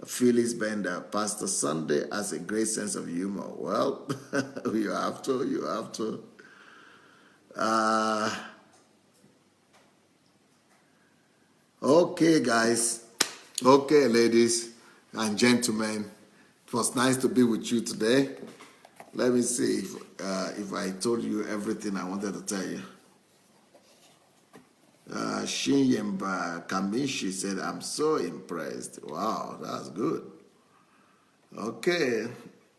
Phyllis Bender, Pastor Sunday has a great sense of humor. Well, you have to. Okay, guys. Okay, ladies and gentlemen. It was nice to be with you today. Let me see if I told you everything I wanted to tell you. Shinyemba Kamishi said, I'm so impressed. Wow, that's good. Okay.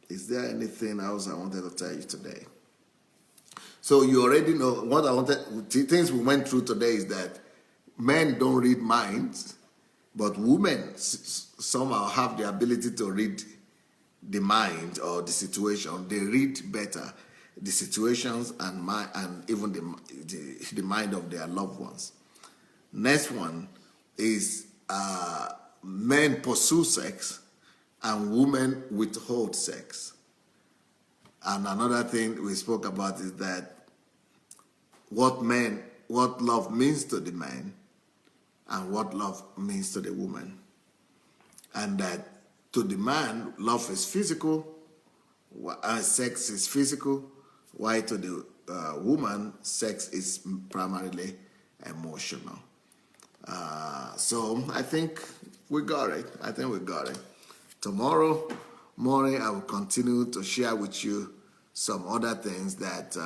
Is there anything else I wanted to tell you today? So you already know what I wanted. The things we went through today is that men don't read minds, but women somehow have the ability to read the mind or the situation. They read better the situations and even the mind of their loved ones. Next one is men pursue sex and women withhold sex. And another thing we spoke about is that what love means to the man and what love means to the woman. And that to the man, love is physical, sex is physical, while to the woman, sex is primarily emotional. So I think we got it. Tomorrow morning, I will continue to share with you some other things that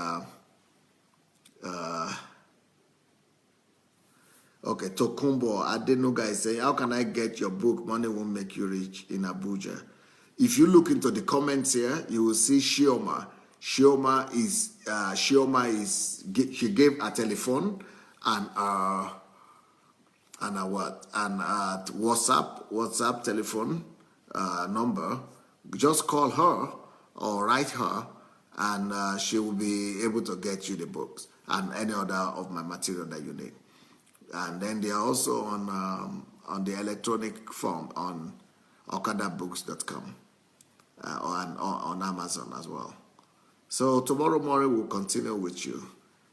okay, Tokumbo Adenuga is saying, how can I get your book, Money Won't Make You Rich, in Abuja? If you look into the comments here, you will see Shioma. Shioma she gave a telephone and a WhatsApp telephone number. Just call her or write her, and she will be able to get you the books and any other of my material that you need. And then they are also on the electronic form on okadabooks.com on Amazon as well. So tomorrow morning we'll continue with you.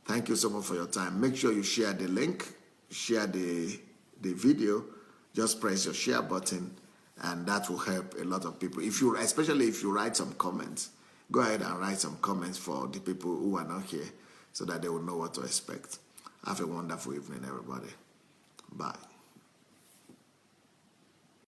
Thank you so much for your time. Make sure you share the link, share the video. Just press your share button, and that will help a lot of people. Especially if you write some comments, go ahead and write some comments for the people who are not here so that they will know what to expect. Have a wonderful evening, everybody. Bye.